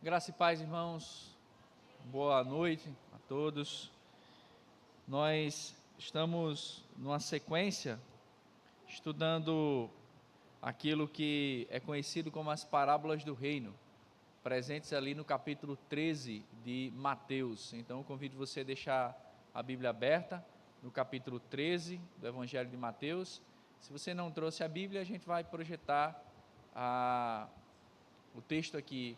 Graça e paz, irmãos. Boa noite a todos. Nós estamos numa sequência estudando aquilo que é conhecido como as parábolas do reino, presentes ali no capítulo 13 de Mateus. Então, eu convido você a deixar a Bíblia aberta no capítulo 13 do Evangelho de Mateus. Se você não trouxe a Bíblia, a gente vai projetar o texto aqui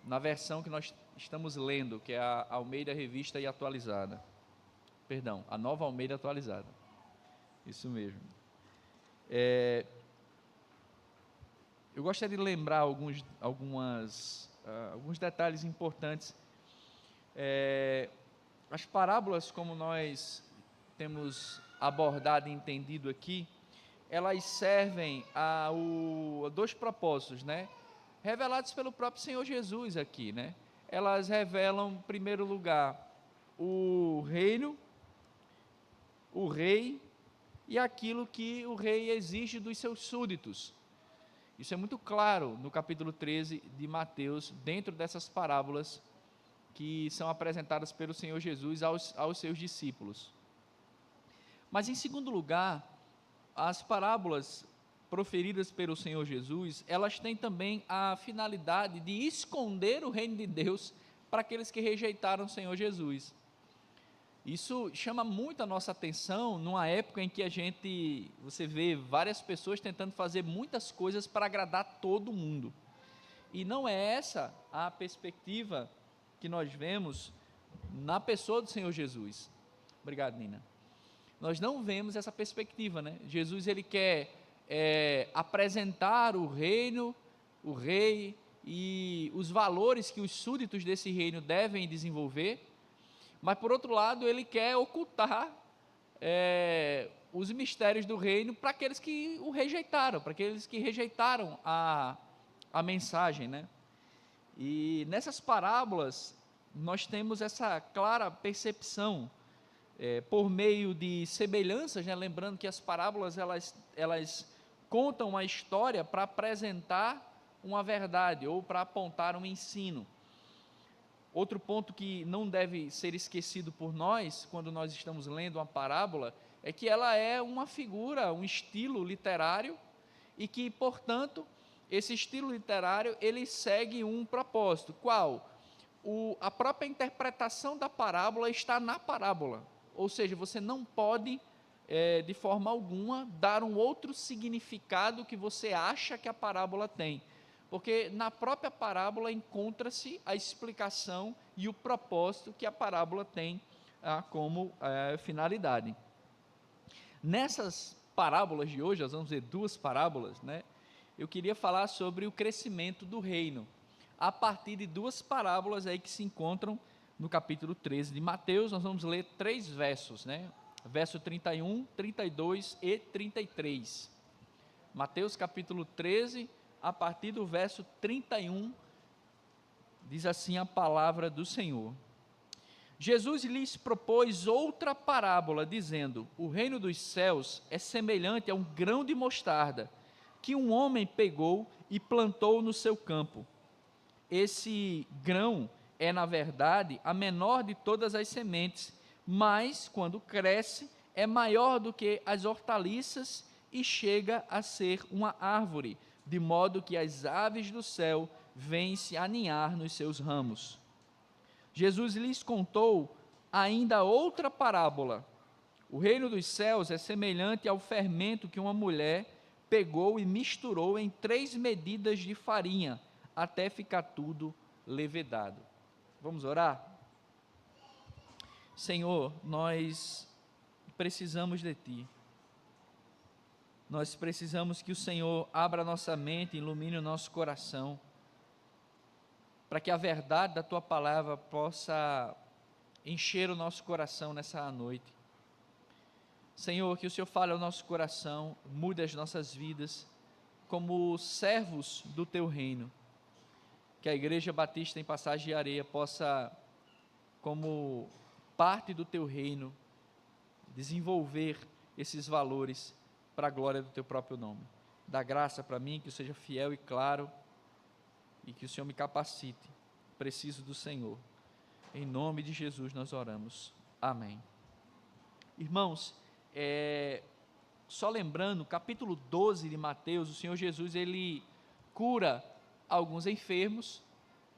na versão que nós estamos lendo, que é a Almeida Revista e Atualizada. Perdão, a Nova Almeida Atualizada. Isso mesmo. Eu gostaria de lembrar alguns detalhes importantes. As parábolas, como nós temos abordado e entendido aqui, elas servem a dois propósitos, né? Revelados pelo próprio Senhor Jesus aqui, né? Elas revelam, em primeiro lugar, o reino, o rei e aquilo que o rei exige dos seus súditos. Isso é muito claro no capítulo 13 de Mateus, dentro dessas parábolas que são apresentadas pelo Senhor Jesus aos seus discípulos. Mas, em segundo lugar, as parábolas proferidas pelo Senhor Jesus, elas têm também a finalidade de esconder o reino de Deus para aqueles que rejeitaram o Senhor Jesus. Isso chama muito a nossa atenção numa época em que você vê várias pessoas tentando fazer muitas coisas para agradar todo mundo. E não é essa a perspectiva que nós vemos na pessoa do Senhor Jesus. Obrigado, Nina. Nós não vemos essa perspectiva, né? Jesus, ele quer apresentar o reino, o rei e os valores que os súditos desse reino devem desenvolver, mas, por outro lado, ele quer ocultar os mistérios do reino para aqueles que o rejeitaram, para aqueles que rejeitaram a mensagem, né? E nessas parábolas, nós temos essa clara percepção, por meio de semelhanças, né? Lembrando que as parábolas, elas contam uma história para apresentar uma verdade, ou para apontar um ensino. Outro ponto que não deve ser esquecido por nós, quando nós estamos lendo uma parábola, é que ela é uma figura, um estilo literário, e que, portanto, esse estilo literário, ele segue um propósito. Qual? A própria interpretação da parábola está na parábola, ou seja, você não pode, de forma alguma, dar um outro significado que você acha que a parábola tem, porque na própria parábola encontra-se a explicação e o propósito que a parábola tem como finalidade. Nessas parábolas de hoje, nós vamos ver duas parábolas, né? Eu queria falar sobre o crescimento do reino, a partir de duas parábolas aí que se encontram no capítulo 13 de Mateus. Nós vamos ler 3 versos, né? Verso 31, 32 e 33. Mateus capítulo 13, a partir do verso 31, diz assim a palavra do Senhor. Jesus lhes propôs outra parábola, dizendo: o reino dos céus é semelhante a um grão de mostarda, que um homem pegou e plantou no seu campo. Esse grão é, na verdade, a menor de todas as sementes, mas, quando cresce, é maior do que as hortaliças e chega a ser uma árvore, de modo que as aves do céu vêm se aninhar nos seus ramos. Jesus lhes contou ainda outra parábola. O reino dos céus é semelhante ao fermento que uma mulher pegou e misturou em 3 medidas de farinha, até ficar tudo levedado. Vamos orar? Senhor, nós precisamos de Ti. Nós precisamos que o Senhor abra nossa mente, ilumine o nosso coração, para que a verdade da Tua palavra possa encher o nosso coração nessa noite. Senhor, que o Senhor fale ao nosso coração, mude as nossas vidas, como servos do Teu reino. Que a Igreja Batista em Passagem de Areia possa, como parte do Teu reino, desenvolver esses valores para a glória do Teu próprio nome. Dá graça para mim, que eu seja fiel e claro e que o Senhor me capacite. Preciso do Senhor. Em nome de Jesus nós oramos. Amém. Irmãos, só lembrando, capítulo 12 de Mateus, o Senhor Jesus, ele cura alguns enfermos,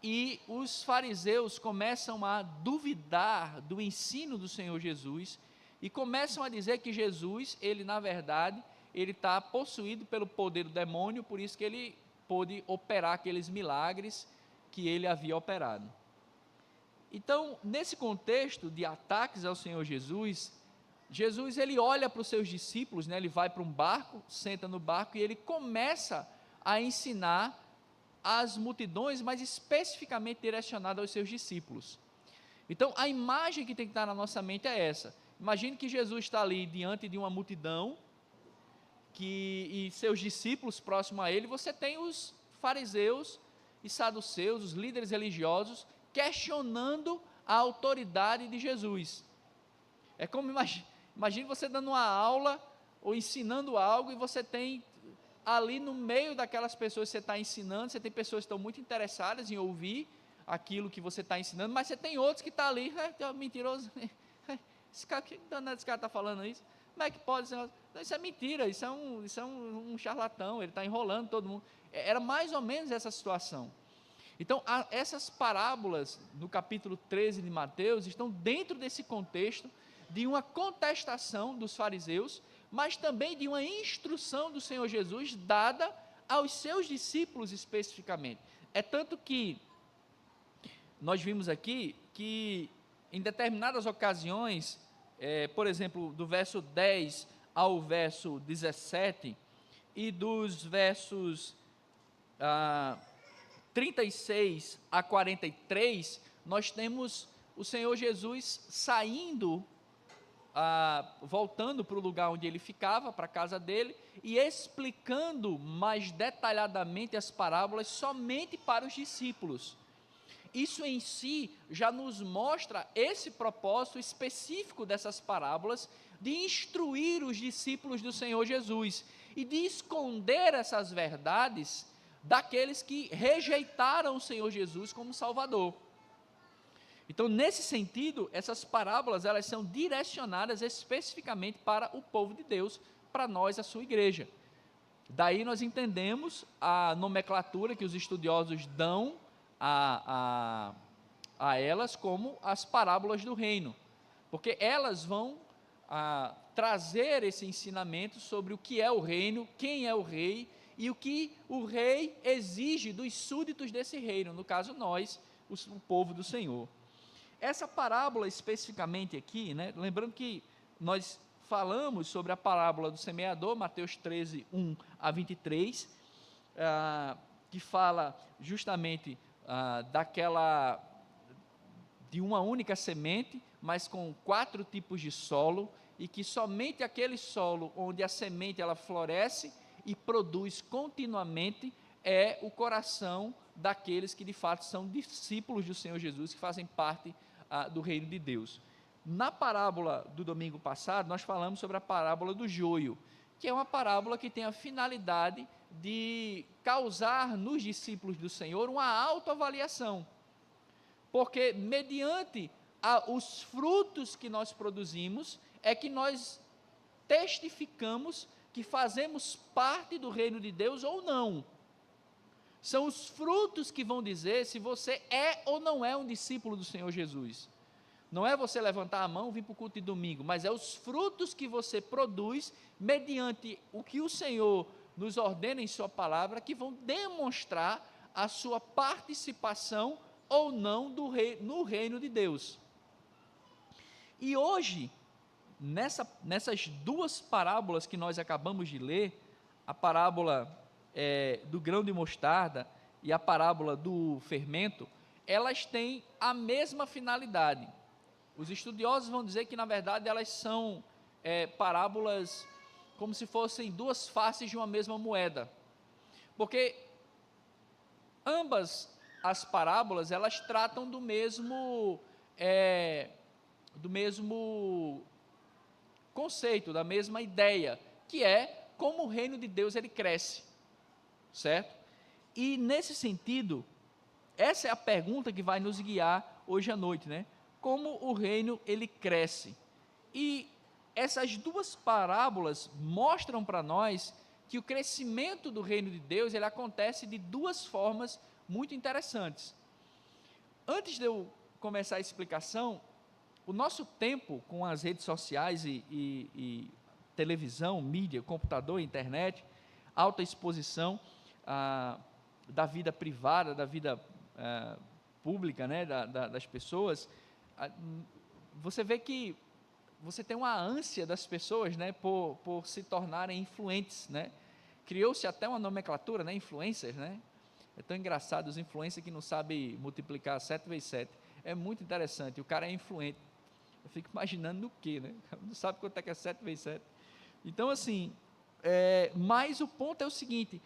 e os fariseus começam a duvidar do ensino do Senhor Jesus, e começam a dizer que Jesus, ele na verdade, ele está possuído pelo poder do demônio, por isso que ele pôde operar aqueles milagres que ele havia operado. Então, nesse contexto de ataques ao Senhor Jesus, Jesus ele olha para os seus discípulos, né, ele vai para um barco, senta no barco e ele começa a ensinar as multidões, mas especificamente direcionado aos seus discípulos. Então, a imagem que tem que estar na nossa mente é essa. Imagine que Jesus está ali diante de uma multidão, e seus discípulos próximos a ele, você tem os fariseus e saduceus, os líderes religiosos, questionando a autoridade de Jesus. É como, imagine você dando uma aula, ou ensinando algo, e você tem ali no meio daquelas pessoas que você está ensinando, você tem pessoas que estão muito interessadas em ouvir aquilo que você está ensinando, mas você tem outros que estão ali, mentiroso, esse cara, que danado esse cara está falando isso? Como é que pode ser? Isso é mentira, isso é um charlatão, ele está enrolando todo mundo. Era mais ou menos essa situação. Então, essas parábolas no capítulo 13 de Mateus estão dentro desse contexto de uma contestação dos fariseus, mas também de uma instrução do Senhor Jesus dada aos seus discípulos especificamente. É tanto que nós vimos aqui que em determinadas ocasiões, por exemplo, do verso 10 ao verso 17 e dos versos 36 a 43, nós temos o Senhor Jesus saindo, voltando para o lugar onde ele ficava, para a casa dele, e explicando mais detalhadamente as parábolas somente para os discípulos. Isso em si já nos mostra esse propósito específico dessas parábolas, de instruir os discípulos do Senhor Jesus, e de esconder essas verdades daqueles que rejeitaram o Senhor Jesus como Salvador. Então, nesse sentido, essas parábolas, elas são direcionadas especificamente para o povo de Deus, para nós, a sua igreja. Daí nós entendemos a nomenclatura que os estudiosos dão a elas como as parábolas do reino, porque elas vão trazer esse ensinamento sobre o que é o reino, quem é o rei, e o que o rei exige dos súditos desse reino, no caso nós, o povo do Senhor. Essa parábola especificamente aqui, né, lembrando que nós falamos sobre a parábola do semeador, Mateus 13, 1 a 23, que fala justamente de uma única semente, mas com 4 tipos de solo, e que somente aquele solo onde a semente ela floresce e produz continuamente é o coração daqueles que de fato são discípulos do Senhor Jesus, que fazem parte do reino de Deus. Na parábola do domingo passado, nós falamos sobre a parábola do joio, que é uma parábola que tem a finalidade de causar nos discípulos do Senhor uma autoavaliação, porque mediante os frutos que nós produzimos, é que nós testificamos que fazemos parte do reino de Deus ou não. São os frutos que vão dizer se você é ou não é um discípulo do Senhor Jesus. Não é você levantar a mão e vir para o culto de domingo, mas é os frutos que você produz mediante o que o Senhor nos ordena em sua palavra, que vão demonstrar a sua participação ou não no reino de Deus. E hoje, nessas 2 parábolas que nós acabamos de ler, a parábola do grão de mostarda e a parábola do fermento, elas têm a mesma finalidade. Os estudiosos vão dizer que, na verdade, elas são parábolas como se fossem 2 faces de uma mesma moeda, porque ambas as parábolas, elas tratam do mesmo conceito, da mesma ideia, que é como o reino de Deus ele cresce, certo? E nesse sentido, essa é a pergunta que vai nos guiar hoje à noite, né? Como o reino ele cresce. E essas duas parábolas mostram para nós que o crescimento do reino de Deus ele acontece de duas formas muito interessantes. Antes de eu começar a explicação, o nosso tempo com as redes sociais e televisão, mídia, computador, internet, alta exposição da vida privada, da vida pública, né, das pessoas, você vê que você tem uma ânsia das pessoas, né, por se tornarem influentes, né? Criou-se até uma nomenclatura, né, influencers, né? É tão engraçado os influencers que não sabem multiplicar 7 vezes 7. É muito interessante, o cara é influente. Eu fico imaginando no quê, né? Não sabe quanto é que é 7 vezes 7. Então, assim, mas o ponto é o seguinte,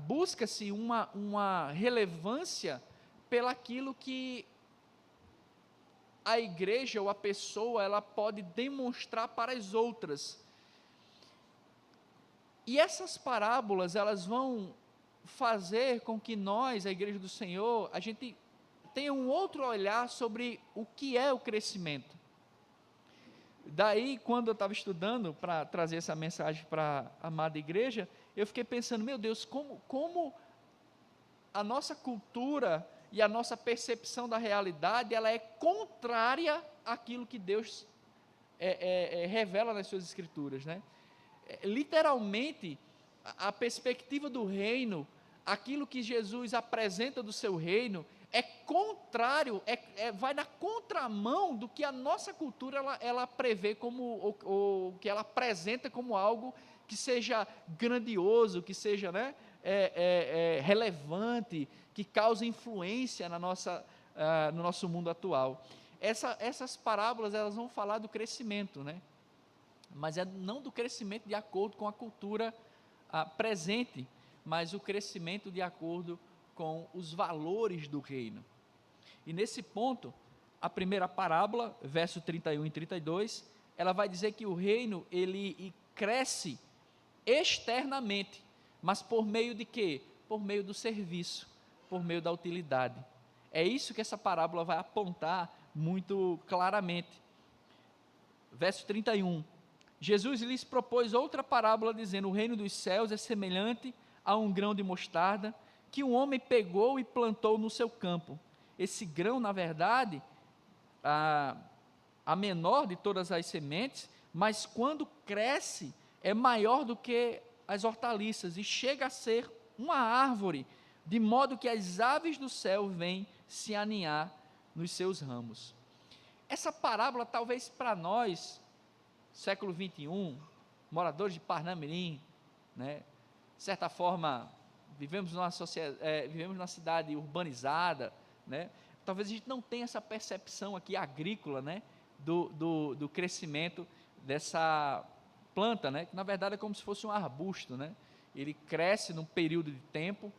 busca-se uma relevância pelaquilo que a igreja ou a pessoa ela pode demonstrar para as outras. E essas parábolas, elas vão fazer com que nós, a igreja do Senhor, a gente tenha um outro olhar sobre o que é o crescimento. Daí, quando eu estava estudando para trazer essa mensagem para a amada igreja, eu fiquei pensando, meu Deus, como a nossa cultura e a nossa percepção da realidade, ela é contrária àquilo que Deus revela nas suas escrituras, né? Literalmente, a perspectiva do reino, aquilo que Jesus apresenta do seu reino, é contrário, vai na contramão do que a nossa cultura ela prevê como, ou que ela apresenta como algo que seja grandioso, que seja, né, relevante, que cause influência no nosso mundo atual. Essas parábolas elas vão falar do crescimento, né? Mas não do crescimento de acordo com a cultura presente, mas o crescimento de acordo com os valores do reino. E nesse ponto, a primeira parábola, verso 31 e 32, ela vai dizer que o reino, ele cresce externamente, mas por meio de quê? Por meio do serviço, por meio da utilidade. É isso que essa parábola vai apontar muito claramente. Verso 31, Jesus lhes propôs outra parábola, dizendo, o reino dos céus é semelhante a um grão de mostarda, que um homem pegou e plantou no seu campo. Esse grão, na verdade, a menor de todas as sementes, mas quando cresce, é maior do que as hortaliças, e chega a ser uma árvore, de modo que as aves do céu vêm se aninhar nos seus ramos. Essa parábola, talvez para nós, século 21, moradores de Parnamirim, né, de certa forma, vivemos numa cidade urbanizada, né, talvez a gente não tenha essa percepção aqui agrícola, né, do crescimento dessa planta, né, que na verdade é como se fosse um arbusto, né, ele cresce num período de tempo,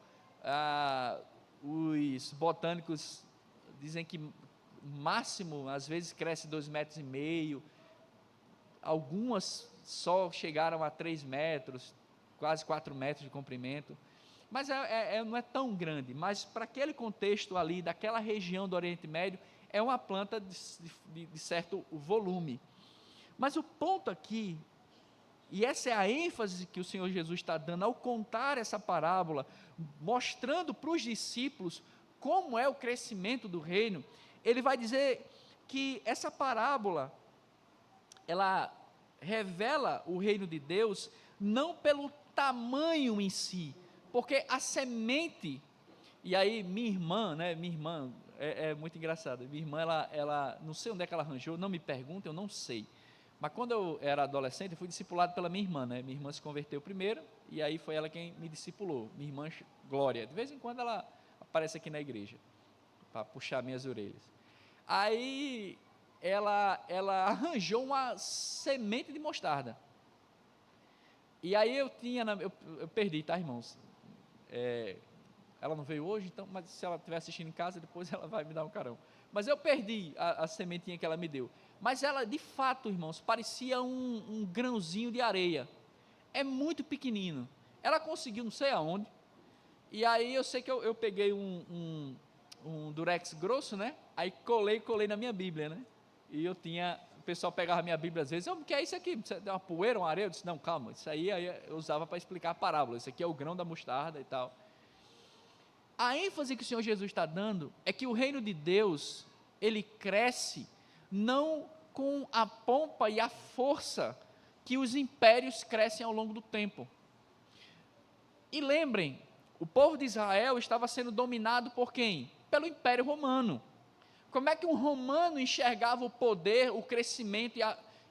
os botânicos dizem que máximo, às vezes cresce 2,5 metros, algumas só chegaram a 3 metros, quase 4 metros de comprimento, mas não é tão grande, mas para aquele contexto ali, daquela região do Oriente Médio, é uma planta de certo volume. Mas o ponto aqui, e essa é a ênfase que o Senhor Jesus está dando ao contar essa parábola, mostrando para os discípulos como é o crescimento do reino, ele vai dizer que essa parábola, ela revela o reino de Deus não pelo tamanho em si, porque a semente, e aí minha irmã é muito engraçada, minha irmã, ela não sei onde é que ela arranjou, não me pergunta, eu não sei, mas quando eu era adolescente, eu fui discipulado pela minha irmã, né, minha irmã se converteu primeiro, e aí foi ela quem me discipulou, minha irmã Glória, de vez em quando ela aparece aqui na igreja, para puxar minhas orelhas, aí ela arranjou uma semente de mostarda, e aí eu perdi, tá, irmãos, ela não veio hoje, então, mas se ela estiver assistindo em casa, depois ela vai me dar um carão, mas eu perdi a sementinha que ela me deu, mas ela, de fato, irmãos, parecia um grãozinho de areia, é muito pequenino, ela conseguiu não sei aonde, e aí eu sei que eu peguei um durex grosso, né? Aí colei na minha Bíblia, né? E o pessoal pegava a minha Bíblia às vezes, o que é isso aqui? Você tem uma poeira, uma areia? Eu disse, não, calma, isso aí eu usava para explicar a parábola, isso aqui é o grão da mostarda e tal. A ênfase que o Senhor Jesus está dando é que o reino de Deus, ele cresce não com a pompa e a força que os impérios crescem ao longo do tempo. E lembrem, o povo de Israel estava sendo dominado por quem? Pelo Império Romano. Como é que um romano enxergava o poder, o crescimento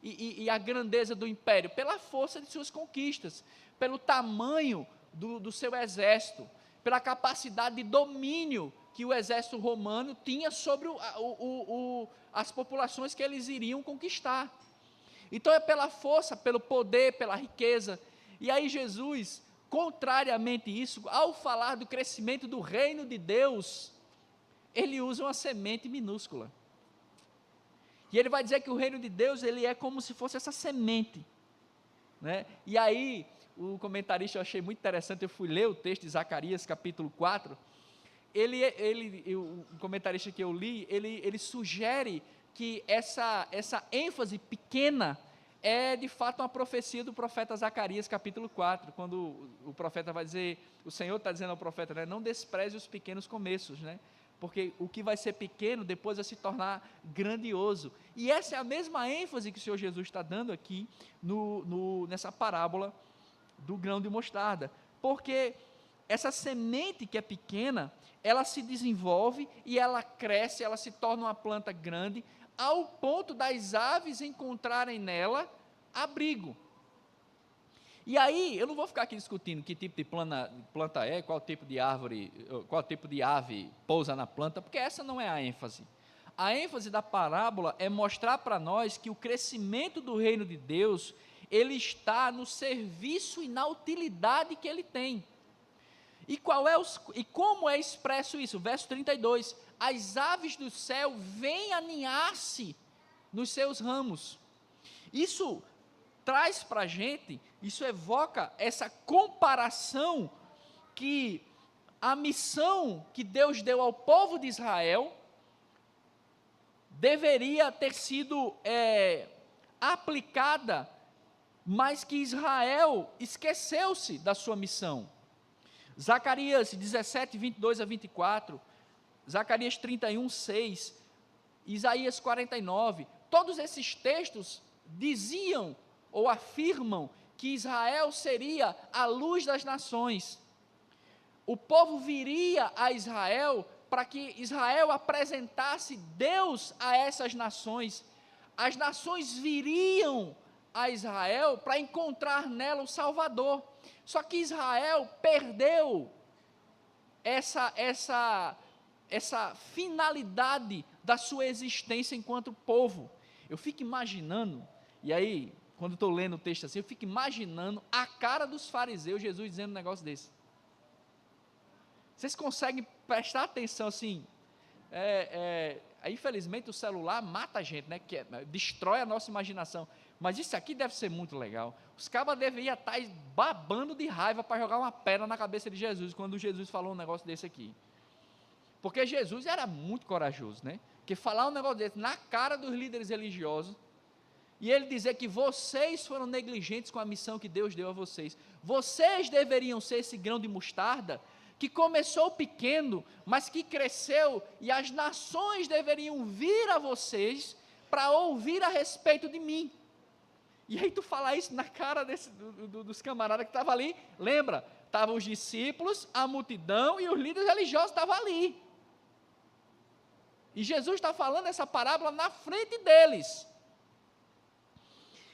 e a grandeza do império? Pela força de suas conquistas, pelo tamanho do seu exército, pela capacidade de domínio que o exército romano tinha sobre as populações que eles iriam conquistar. Então é pela força, pelo poder, pela riqueza. E aí Jesus, contrariamente isso, ao falar do crescimento do reino de Deus, ele usa uma semente minúscula. E ele vai dizer que o reino de Deus, ele é como se fosse essa semente, né? E aí, o comentarista, eu achei muito interessante, eu fui ler o texto de Zacarias, capítulo 4, o comentarista que eu li, ele sugere que essa ênfase pequena é de fato uma profecia do profeta Zacarias, capítulo 4, quando o profeta vai dizer, o Senhor está dizendo ao profeta, né, não despreze os pequenos começos, né? Porque o que vai ser pequeno, depois vai se tornar grandioso. E essa é a mesma ênfase que o Senhor Jesus está dando aqui, nessa parábola do grão de mostarda. Porque essa semente que é pequena, ela se desenvolve e ela cresce, ela se torna uma planta grande, ao ponto das aves encontrarem nela abrigo. E aí, eu não vou ficar aqui discutindo que tipo de planta é, qual tipo de árvore, qual tipo de ave pousa na planta, porque essa não é a ênfase. A ênfase da parábola é mostrar para nós que o crescimento do reino de Deus, ele está no serviço e na utilidade que ele tem. E como é expresso isso? Verso 32, as aves do céu vêm aninhar-se nos seus ramos. Isso traz para a gente, isso evoca essa comparação que a missão que Deus deu ao povo de Israel deveria ter sido aplicada, mas que Israel esqueceu-se da sua missão. Zacarias 17, 22 a 24, Zacarias 31, 6, Isaías 49, todos esses textos diziam ou afirmam que Israel seria a luz das nações. O povo viria a Israel para que Israel apresentasse Deus a essas nações. As nações viriam a Israel para encontrar nela o Salvador. Só que Israel perdeu essa finalidade da sua existência enquanto povo. Eu fico imaginando, e aí, quando estou lendo o texto assim, eu fico imaginando a cara dos fariseus, Jesus dizendo um negócio desse. Vocês conseguem prestar atenção assim? Infelizmente o celular mata a gente, né? Destrói a nossa imaginação. Mas isso aqui deve ser muito legal. Os cabas deveriam estar babando de raiva para jogar uma pedra na cabeça de Jesus, quando Jesus falou um negócio desse aqui. Porque Jesus era muito corajoso, né? Porque falar um negócio desse na cara dos líderes religiosos, e ele dizer que vocês foram negligentes com a missão que Deus deu a vocês. Vocês deveriam ser esse grão de mostarda, que começou pequeno, mas que cresceu, e as nações deveriam vir a vocês, para ouvir a respeito de mim. E aí tu falar isso na cara dos camaradas que estavam ali, lembra, estavam os discípulos, a multidão, e os líderes religiosos estavam ali. E Jesus está falando essa parábola na frente deles.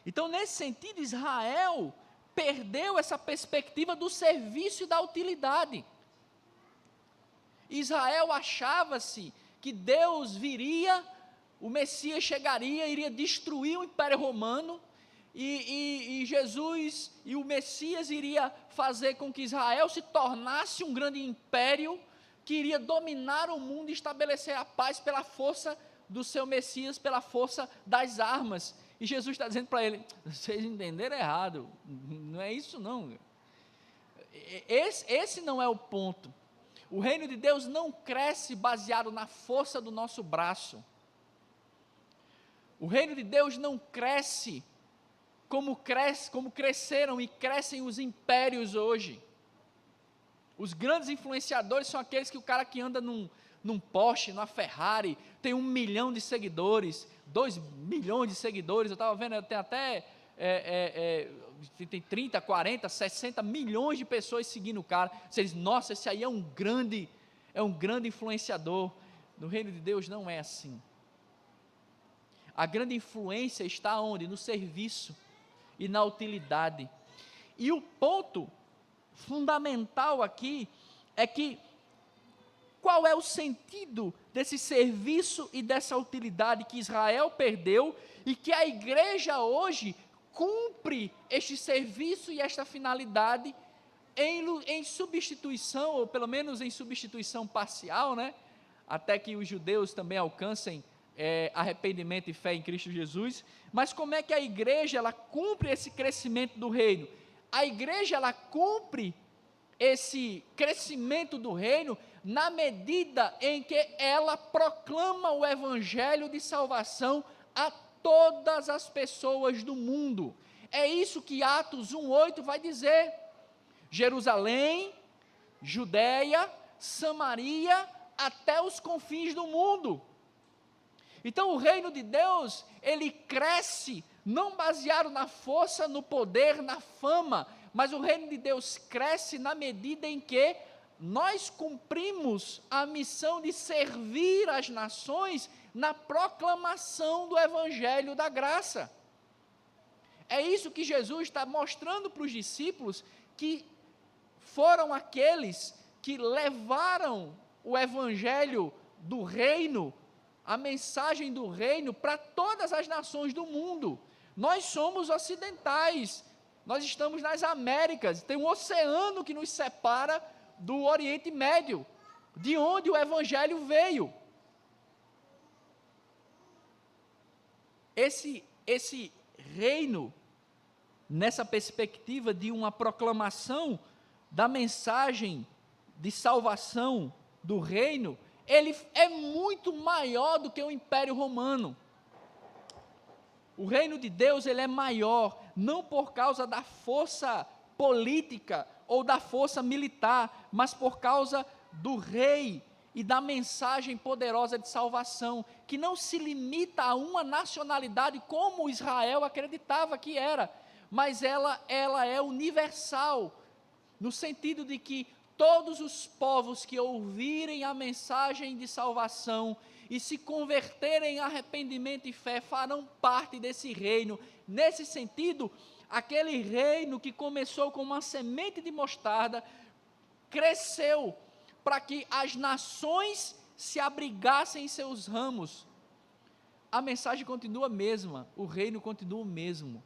Então, nesse sentido, Israel perdeu essa perspectiva do serviço e da utilidade. Israel achava-se que Deus viria, o Messias chegaria, iria destruir o Império Romano, e Jesus e o Messias iria fazer com que Israel se tornasse um grande império, que iria dominar o mundo e estabelecer a paz pela força do seu Messias, pela força das armas. E Jesus está dizendo para ele, vocês entenderam errado, não é isso não. Esse não é o ponto. O reino de Deus não cresce baseado na força do nosso braço. O reino de Deus não cresce como cresceram e crescem os impérios hoje. Os grandes influenciadores são aqueles que o cara que anda num Porsche, numa Ferrari, tem 1 milhão de seguidores, 2 milhões de seguidores, eu estava vendo, tem até tem 30, 40, 60 milhões de pessoas seguindo o cara. Você diz, nossa, esse aí é um grande influenciador. No reino de Deus não é assim. A grande influência está onde? No serviço e na utilidade. E o ponto fundamental aqui é que qual é o sentido desse serviço e dessa utilidade que Israel perdeu e que a igreja hoje cumpre este serviço e esta finalidade em substituição, ou pelo menos em substituição parcial, né? Até que os judeus também alcancem arrependimento e fé em Cristo Jesus. Mas como é que a igreja ela cumpre esse crescimento do reino? A igreja ela cumpre esse crescimento do reino na medida em que ela proclama o evangelho de salvação a todas as pessoas do mundo. É isso que Atos 1:8 vai dizer. Jerusalém, Judeia, Samaria, até os confins do mundo. Então o reino de Deus, ele cresce, não baseado na força, no poder, na fama, mas o reino de Deus cresce na medida em que nós cumprimos a missão de servir as nações na proclamação do evangelho da graça. É isso que Jesus está mostrando para os discípulos, que foram aqueles que levaram o evangelho do reino, a mensagem do reino para todas as nações do mundo. Nós somos ocidentais, nós estamos nas Américas, tem um oceano que nos separa do Oriente Médio, de onde o evangelho veio. Esse reino, nessa perspectiva de uma proclamação da mensagem de salvação do reino, ele é muito maior do que o Império Romano. O reino de Deus, ele é maior, não por causa da força política ou da força militar, mas por causa do rei e da mensagem poderosa de salvação, que não se limita a uma nacionalidade como Israel acreditava que era, mas ela é universal, no sentido de que todos os povos que ouvirem a mensagem de salvação e se converterem em arrependimento e fé farão parte desse reino. Nesse sentido, aquele reino que começou com uma semente de mostarda, cresceu para que as nações se abrigassem em seus ramos. A mensagem continua a mesma, o reino continua o mesmo.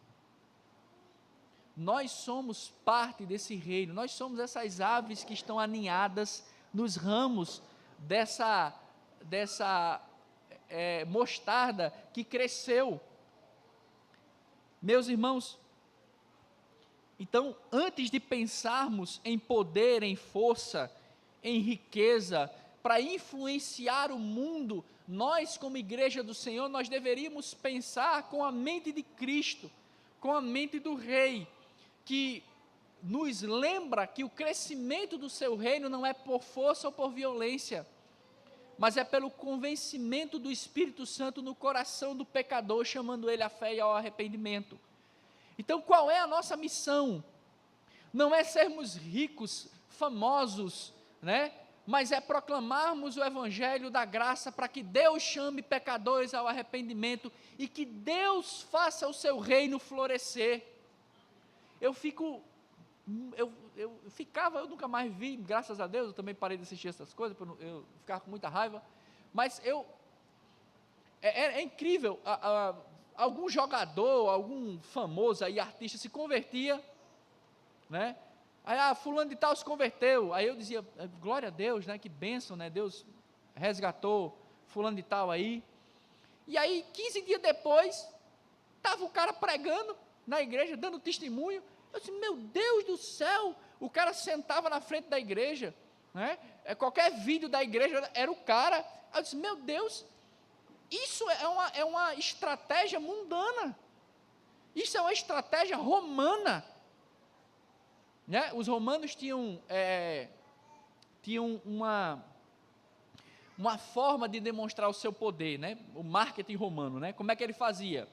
Nós somos parte desse reino, nós somos essas aves que estão aninhadas nos ramos dessa mostarda que cresceu. Meus irmãos, então, antes de pensarmos em poder, em força, em riqueza, para influenciar o mundo, nós como igreja do Senhor, nós deveríamos pensar com a mente de Cristo, com a mente do Rei, que nos lembra que o crescimento do seu reino não é por força ou por violência, mas é pelo convencimento do Espírito Santo no coração do pecador, chamando ele à fé e ao arrependimento. Então, qual é a nossa missão? Não é sermos ricos, famosos, né? Mas é proclamarmos o evangelho da graça para que Deus chame pecadores ao arrependimento e que Deus faça o seu reino florescer. Eu nunca mais vi, graças a Deus, eu também parei de assistir essas coisas, eu ficava com muita raiva, mas é incrível, algum jogador, algum famoso aí, artista se convertia, né? Aí, fulano de tal se converteu, aí eu dizia, glória a Deus, né? Que bênção, né? Deus resgatou fulano de tal aí, e aí 15 dias depois, estava o cara pregando na igreja, dando testemunho. Eu disse, meu Deus do céu, o cara sentava na frente da igreja, né? Qualquer vídeo da igreja era o cara. Eu disse, meu Deus, isso é uma estratégia mundana. Isso é uma estratégia romana. Né? Os romanos tinham uma forma de demonstrar o seu poder, né? O marketing romano, né? Como é que ele fazia?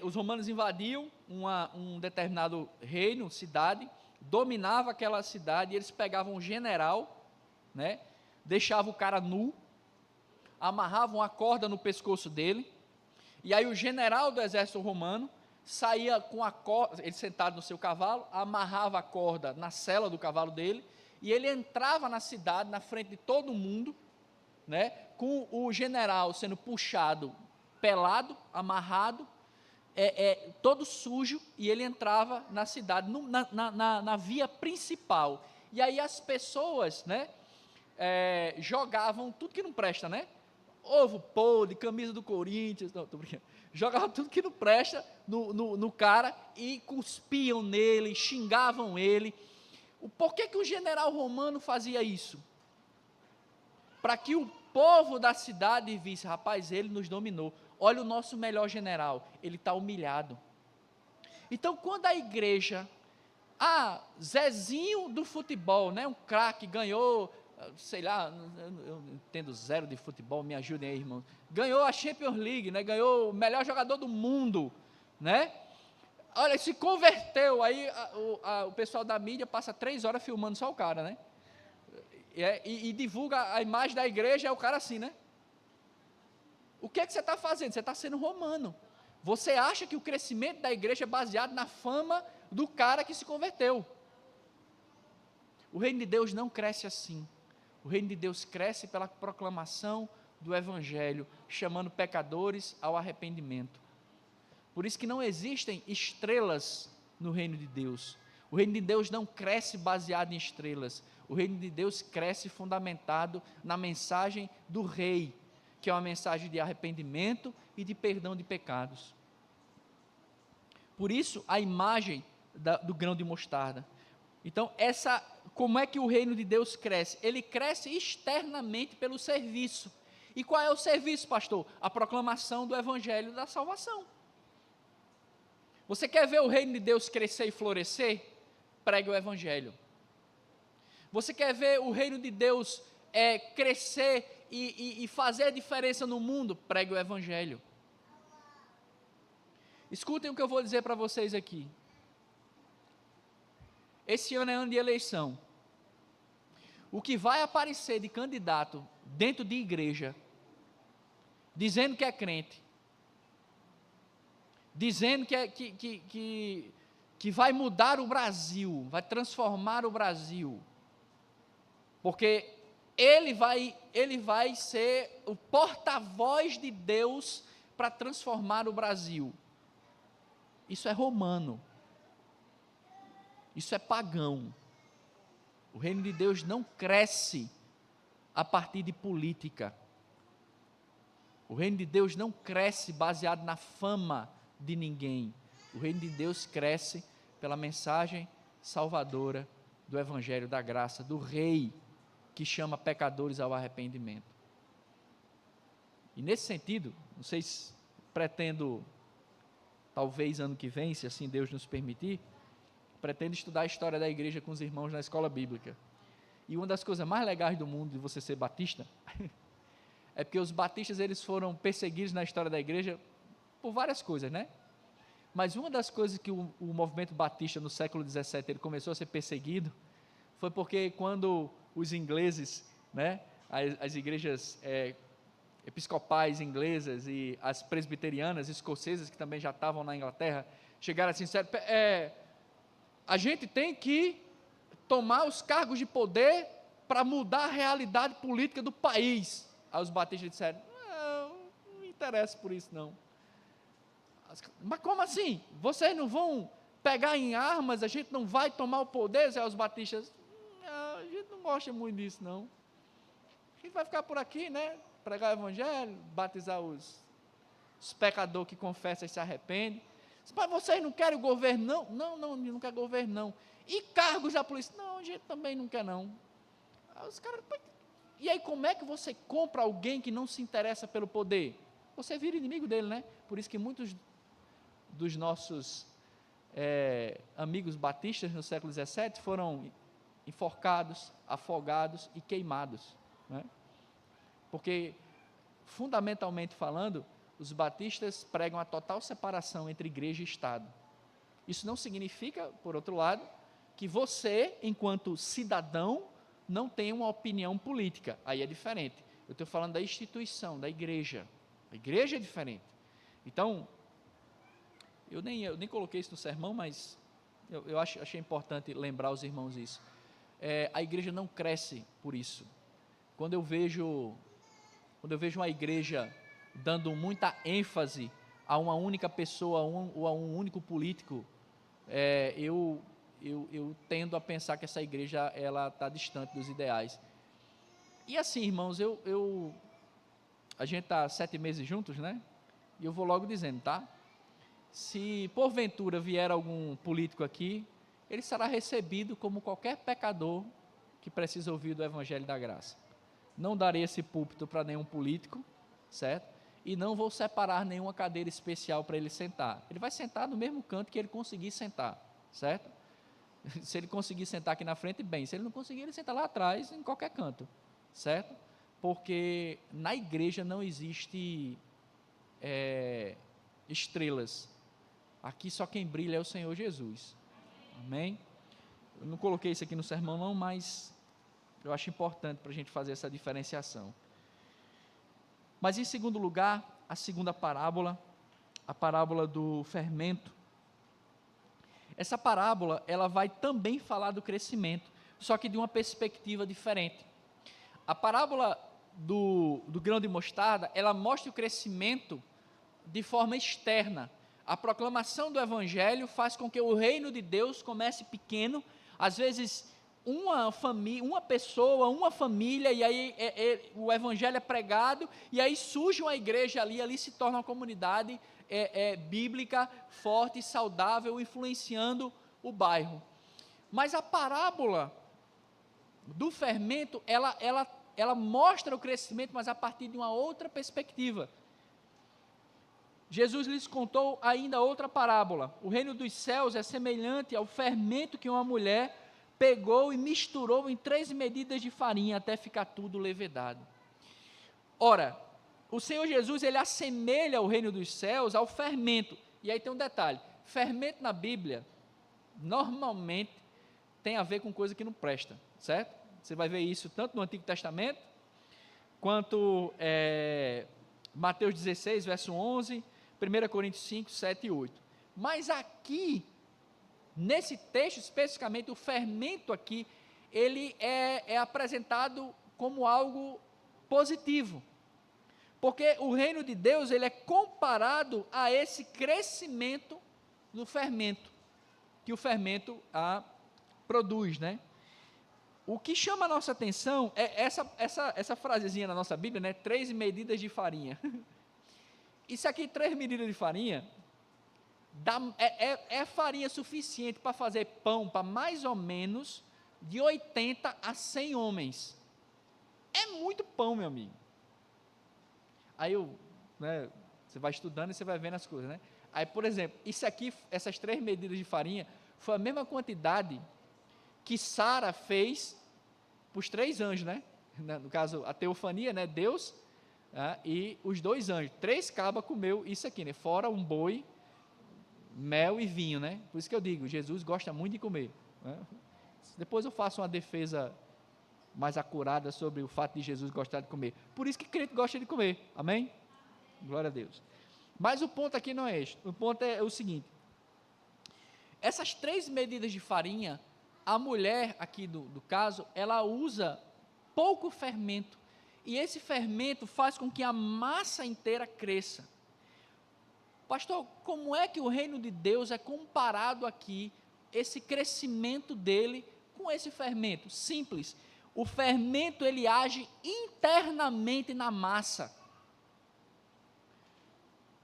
Os romanos invadiam um determinado reino, cidade, dominava aquela cidade, e eles pegavam um general, né? Deixavam o cara nu, amarravam a corda no pescoço dele, e aí o general do exército romano saía com a corda, ele sentado no seu cavalo, amarrava a corda na sela do cavalo dele, e ele entrava na cidade, na frente de todo mundo, né, com o general sendo puxado, pelado, amarrado, todo sujo, e ele entrava na cidade, na via principal. E aí as pessoas, né, jogavam tudo que não presta, né? Ovo podre, camisa do Corinthians, não, tô brincando. Jogavam tudo que não presta no cara e cuspiam nele, xingavam ele. Por que o general romano fazia isso? Para que o povo da cidade visse, rapaz, ele nos dominou. Olha o nosso melhor general, ele está humilhado. Então, quando a igreja, Zezinho do futebol, né, um craque, ganhou, sei lá, eu entendo zero de futebol, me ajudem aí, irmãos. Ganhou a Champions League, né, ganhou o melhor jogador do mundo, né? Olha, se converteu, aí o pessoal da mídia passa 3 horas filmando só o cara, né? E divulga a imagem da igreja, é o cara assim, né? O que é que você está fazendo? Você está sendo romano. Você acha que o crescimento da igreja é baseado na fama do cara que se converteu. O reino de Deus não cresce assim. O reino de Deus cresce pela proclamação do evangelho, chamando pecadores ao arrependimento. Por isso que não existem estrelas no reino de Deus. O reino de Deus não cresce baseado em estrelas. O reino de Deus cresce fundamentado na mensagem do rei, que é uma mensagem de arrependimento e de perdão de pecados. Por isso, a imagem do grão de mostarda. Então, como é que o reino de Deus cresce? Ele cresce externamente pelo serviço. E qual é o serviço, pastor? A proclamação do evangelho da salvação. Você quer ver o reino de Deus crescer e florescer? Pregue o evangelho. Você quer ver o reino de Deus crescer e fazer a diferença no mundo? Pregue o evangelho. Escutem o que eu vou dizer para vocês aqui. Esse ano é ano de eleição. O que vai aparecer de candidato dentro de igreja, dizendo que é crente, dizendo que vai mudar o Brasil, vai transformar o Brasil, porque ele vai ser o porta-voz de Deus para transformar o Brasil. Isso é romano. Isso é pagão. O reino de Deus não cresce a partir de política. O reino de Deus não cresce baseado na fama de ninguém. O reino de Deus cresce pela mensagem salvadora do evangelho da graça, do rei que chama pecadores ao arrependimento. E nesse sentido, não sei se pretendo, talvez ano que vem, se assim Deus nos permitir, pretendo estudar a história da igreja com os irmãos na escola bíblica. E uma das coisas mais legais do mundo de você ser batista é porque os batistas eles foram perseguidos na história da igreja por várias coisas, né? Mas uma das coisas que o movimento batista no século XVII ele começou a ser perseguido foi porque quando os ingleses, né, as igrejas episcopais inglesas e as presbiterianas escocesas que também já estavam na Inglaterra chegaram assim, a gente tem que tomar os cargos de poder para mudar a realidade política do país. Aí os batistas disseram, não me interessa por isso não. Mas como assim? Vocês não vão pegar em armas, a gente não vai tomar o poder? Aí os batistas, a gente não gosta muito disso não. A gente vai ficar por aqui, né? Pregar o evangelho, batizar os pecadores que confessam e se arrependem. Mas vocês não querem o governo? Não quer governo não. E cargos da polícia? Não, a gente também não quer não. Os caras, e aí como é que você compra alguém que não se interessa pelo poder? Você vira inimigo dele, né? Por isso que muitos dos nossos amigos batistas no século XVII foram enforcados, afogados e queimados, né? Porque, fundamentalmente falando, os batistas pregam a total separação entre igreja e Estado. Isso não significa, por outro lado, que você, enquanto cidadão, não tem uma opinião política. Aí é diferente. Eu estou falando da instituição, da igreja. A igreja é diferente. Então, eu nem coloquei isso no sermão, mas eu achei importante lembrar os irmãos isso. A igreja não cresce por isso. Quando eu vejo uma igreja dando muita ênfase a uma única pessoa ou a um único político, eu tendo a pensar que essa igreja ela está distante dos ideais. E assim, irmãos, a gente está 7 meses juntos, né? E eu vou logo dizendo, tá? Se porventura vier algum político aqui, ele será recebido como qualquer pecador que precisa ouvir do Evangelho da Graça. Não darei esse púlpito para nenhum político, certo? E não vou separar nenhuma cadeira especial para ele sentar. Ele vai sentar no mesmo canto que ele conseguir sentar, certo? Se ele conseguir sentar aqui na frente, bem. Se ele não conseguir, ele senta lá atrás, em qualquer canto, certo? Porque na igreja não existe estrelas. Aqui só quem brilha é o Senhor Jesus. Amém? Eu não coloquei isso aqui no sermão não, mas eu acho importante para a gente fazer essa diferenciação. Mas em segundo lugar, a segunda parábola, a parábola do fermento. Essa parábola, ela vai também falar do crescimento, só que de uma perspectiva diferente. A parábola do grão de mostarda, ela mostra o crescimento de forma externa. A proclamação do Evangelho faz com que o reino de Deus comece pequeno, às vezes uma pessoa, uma família, e aí o Evangelho é pregado, e aí surge uma igreja ali se torna uma comunidade bíblica, forte, saudável, influenciando o bairro. Mas a parábola do fermento, ela mostra o crescimento, mas a partir de uma outra perspectiva. Jesus lhes contou ainda outra parábola. O reino dos céus é semelhante ao fermento que uma mulher pegou e misturou em 3 medidas de farinha até ficar tudo levedado. Ora, o Senhor Jesus, ele assemelha o reino dos céus ao fermento. E aí tem um detalhe: fermento na Bíblia, normalmente, tem a ver com coisa que não presta, certo? Você vai ver isso tanto no Antigo Testamento, quanto Mateus 16, verso 11, 1 Coríntios 5, 7 e 8. Mas aqui, nesse texto especificamente, o fermento aqui, ele é apresentado como algo positivo. Porque o reino de Deus, ele é comparado a esse crescimento do fermento, que o fermento produz, né? O que chama a nossa atenção é essa frasezinha na nossa Bíblia, né? 3 medidas de farinha. Isso aqui, 3 medidas de farinha, é farinha suficiente para fazer pão para mais ou menos de 80 a 100 homens. É muito pão, meu amigo. Aí você vai estudando e você vai vendo as coisas, né? Aí, por exemplo, isso aqui, essas 3 medidas de farinha, foi a mesma quantidade que Sara fez para os 3 anjos, né? No caso, a teofania, né? Deus e os 2 anjos. 3 cabas comeu isso aqui, né? Fora um boi, mel e vinho, né? Por isso que eu digo, Jesus gosta muito de comer, né? Depois eu faço uma defesa mais acurada sobre o fato de Jesus gostar de comer. Por isso que crente gosta de comer, amém? Glória a Deus. Mas o ponto aqui não é este. O ponto é o seguinte: essas 3 medidas de farinha, a mulher aqui do caso, ela usa pouco fermento, e esse fermento faz com que a massa inteira cresça. Pastor, como é que o reino de Deus é comparado aqui, esse crescimento dele, com esse fermento? Simples. O fermento, ele age internamente na massa.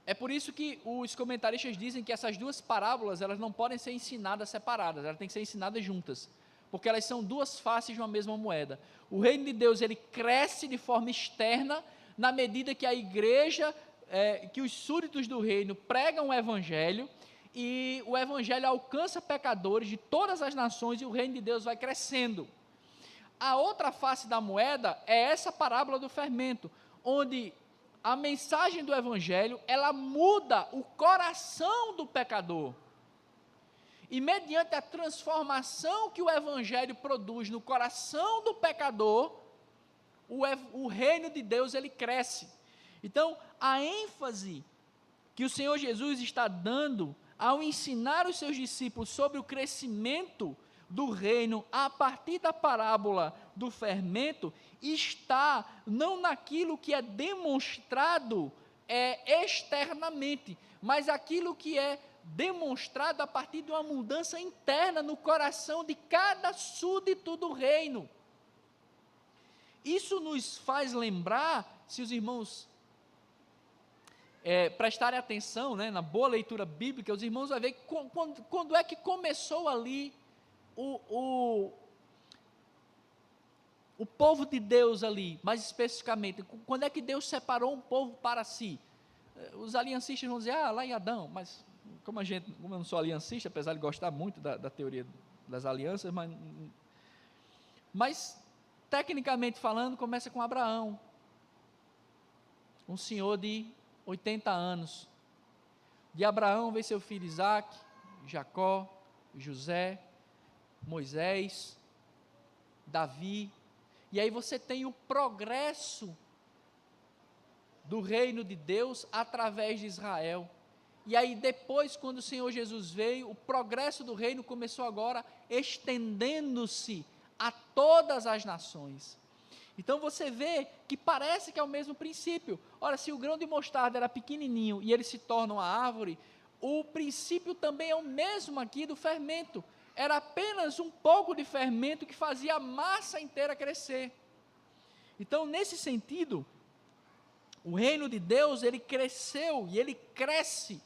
É por isso que os comentaristas dizem que essas 2 parábolas, elas não podem ser ensinadas separadas, elas têm que ser ensinadas juntas. porque elas são duas faces de uma mesma moeda. O reino de Deus, ele cresce de forma externa, na medida que a igreja, que os súditos do reino pregam o evangelho, e o evangelho alcança pecadores de todas as nações, e o reino de Deus vai crescendo. A outra face da moeda é essa parábola do fermento, onde a mensagem do evangelho, ela muda o coração do pecador. E mediante a transformação que o evangelho produz no coração do pecador, o reino de Deus, ele cresce. Então, a ênfase que o Senhor Jesus está dando ao ensinar os seus discípulos sobre o crescimento do reino a partir da parábola do fermento, está não naquilo que é demonstrado externamente, mas aquilo que é demonstrado a partir de uma mudança interna no coração de cada súdito do reino. Isso nos faz lembrar, se os irmãos prestarem atenção, né, na boa leitura bíblica, os irmãos vão ver quando é que começou ali o povo de Deus ali, mais especificamente, quando é que Deus separou um povo para si? Os aliancistas vão dizer, lá em Adão, mas como eu não sou aliancista, apesar de gostar muito da teoria das alianças, mas tecnicamente falando, começa com Abraão, um senhor de 80 anos. De Abraão veio seu filho Isaac, Jacó, José, Moisés, Davi, e aí você tem o progresso do reino de Deus através de Israel. E aí depois, quando o Senhor Jesus veio, o progresso do reino começou agora estendendo-se a todas as nações. Então você vê que parece que é o mesmo princípio. Ora, se o grão de mostarda era pequenininho e ele se torna uma árvore, o princípio também é o mesmo aqui do fermento. Era apenas um pouco de fermento que fazia a massa inteira crescer. Então, nesse sentido, o reino de Deus, ele cresceu e ele cresce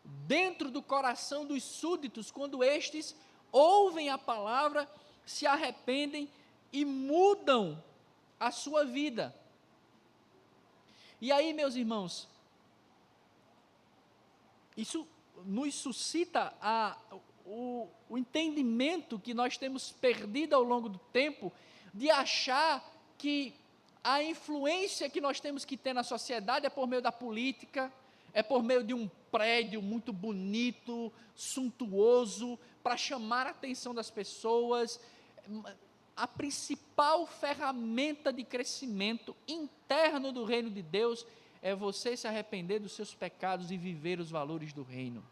dentro do coração dos súditos, quando estes ouvem a palavra, se arrependem e mudam a sua vida. E aí, meus irmãos, isso nos suscita o entendimento que nós temos perdido ao longo do tempo, de achar que a influência que nós temos que ter na sociedade é por meio da política, é por meio de um prédio muito bonito, suntuoso, para chamar a atenção das pessoas. A principal ferramenta de crescimento interno do reino de Deus é você se arrepender dos seus pecados e viver os valores do reino.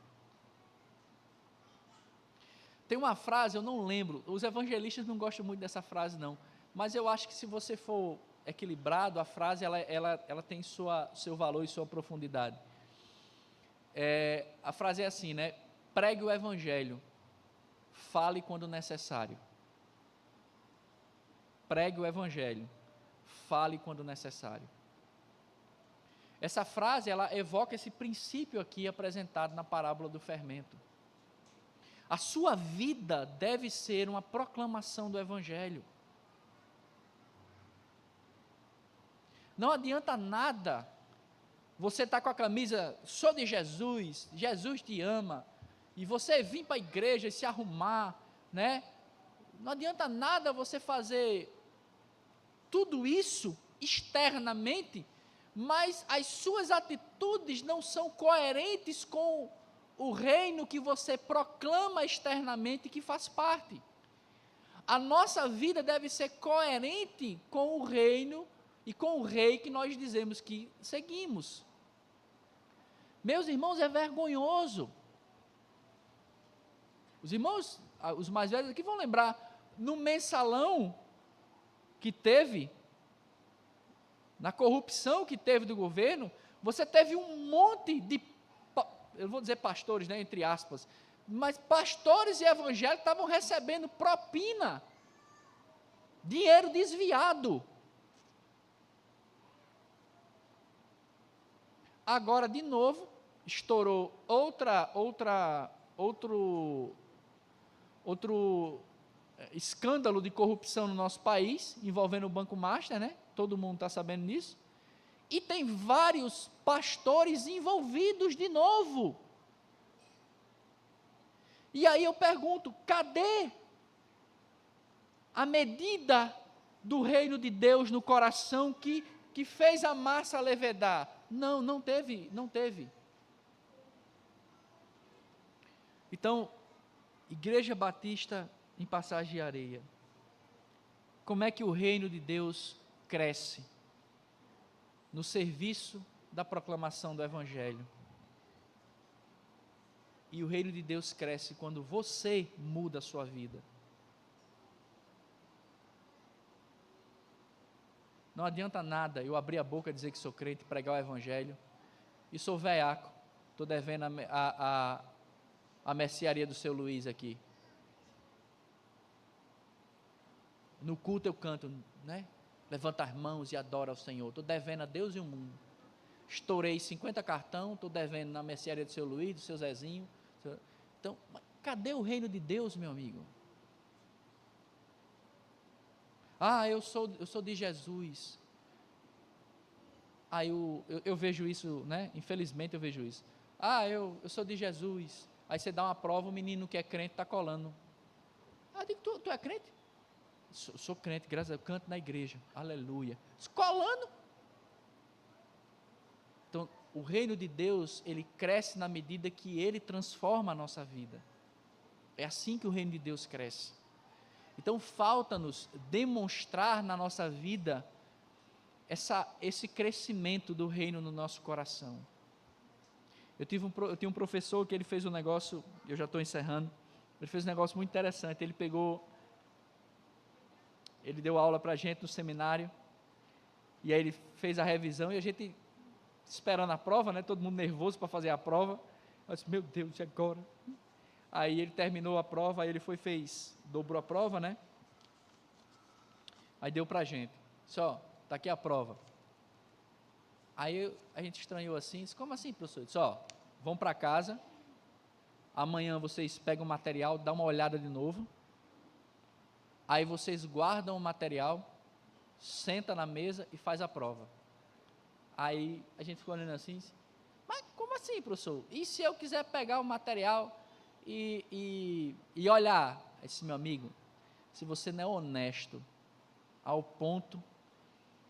Tem uma frase, eu não lembro, os evangelistas não gostam muito dessa frase não, mas eu acho que se você for equilibrado, a frase ela tem seu valor e sua profundidade. A frase é assim, né? Pregue o evangelho, fale quando necessário. Pregue o evangelho, fale quando necessário. Essa frase, ela evoca esse princípio aqui apresentado na parábola do fermento. A sua vida deve ser uma proclamação do evangelho. Não adianta nada você estar com a camisa, sou de Jesus, Jesus te ama, e você vir para a igreja e se arrumar, né? Não adianta nada você fazer tudo isso externamente, mas as suas atitudes não são coerentes com o reino que você proclama externamente, que faz parte. A nossa vida deve ser coerente com o reino e com o rei que nós dizemos que seguimos. Meus irmãos, é vergonhoso. Os irmãos, os mais velhos aqui vão lembrar, no mensalão que teve, na corrupção que teve do governo, você teve um monte de, eu vou dizer pastores, né, entre aspas, mas pastores e evangélicos estavam recebendo propina, dinheiro desviado. Agora, de novo, estourou outro escândalo de corrupção no nosso país, envolvendo o Banco Master, né? Todo mundo está sabendo disso. E tem vários pastores envolvidos de novo. E aí eu pergunto, cadê a medida do reino de Deus no coração que fez a massa levedar? Não teve. Então, Igreja Batista em Passagem de Areia, como é que o reino de Deus cresce? No serviço da proclamação do Evangelho. E o reino de Deus cresce quando você muda a sua vida. Não adianta nada eu abrir a boca e dizer que sou crente, pregar o Evangelho, e sou velhaco, estou devendo a mercearia do seu Luiz aqui. No culto eu canto, né? Levanta as mãos e adora ao Senhor. Estou devendo a Deus e o mundo. Estourei 50 cartão, estou devendo na mercearia do seu Luiz, do seu Zezinho. Então, cadê o reino de Deus, meu amigo? Eu sou de Jesus. Aí eu vejo isso, né? Infelizmente eu vejo isso. Eu sou de Jesus. Aí você dá uma prova, o menino que é crente está colando. Eu digo, tu é crente? Sou crente, graças a Deus, canto na igreja. Aleluia. Colando. Então, o reino de Deus, ele cresce na medida que ele transforma a nossa vida. É assim que o reino de Deus cresce. Então, falta-nos demonstrar na nossa vida esse crescimento do reino no nosso coração. Eu tinha um professor que ele fez um negócio, eu já estou encerrando, ele fez um negócio muito interessante. Ele deu aula para a gente no seminário, e aí ele fez a revisão, e a gente esperando a prova, né, todo mundo nervoso para fazer a prova. Eu disse, meu Deus, e agora? Aí ele terminou a prova, aí ele dobrou a prova, né? Aí deu para a gente, está aqui a prova. Aí a gente estranhou assim, disse, como assim, professor? Ele disse, vão para casa, amanhã vocês pegam o material, dão uma olhada de novo, aí vocês guardam o material, senta na mesa e faz a prova. Aí a gente ficou olhando assim, mas como assim, professor? E se eu quiser pegar o material e olhar? Esse meu amigo, se você não é honesto ao ponto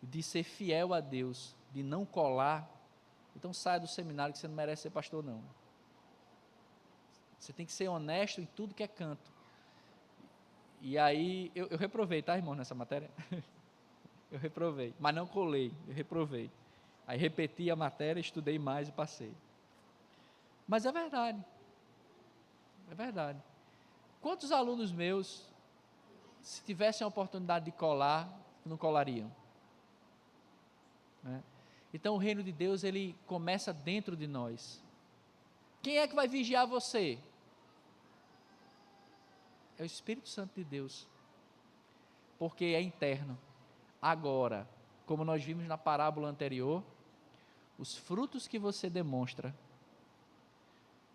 de ser fiel a Deus, de não colar, então saia do seminário, que você não merece ser pastor não. Você tem que ser honesto em tudo que é canto. E aí eu reprovei, tá, irmão, nessa matéria? Eu reprovei, mas não colei, eu reprovei. Aí repeti a matéria, estudei mais e passei. Mas é verdade. É verdade. Quantos alunos meus, se tivessem a oportunidade de colar, não colariam? Né? Então o reino de Deus, ele começa dentro de nós. Quem é que vai vigiar você? É o Espírito Santo de Deus. Porque é interno. Agora, como nós vimos na parábola anterior, os frutos que você demonstra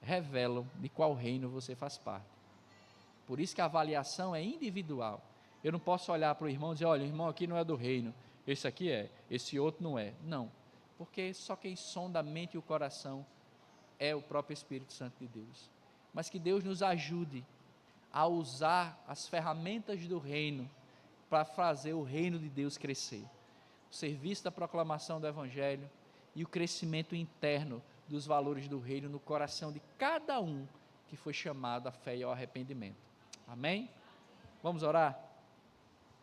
revelam de qual reino você faz parte. Por isso que a avaliação é individual. Eu não posso olhar para o irmão e dizer, olha, o irmão aqui não é do reino, esse aqui é, esse outro não é. Não, porque só quem sonda a mente e o coração é o próprio Espírito Santo de Deus. Mas que Deus nos ajude a usar as ferramentas do reino para fazer o reino de Deus crescer. O serviço da proclamação do Evangelho e o crescimento interno dos valores do reino no coração de cada um que foi chamado à fé e ao arrependimento. Amém? Vamos orar?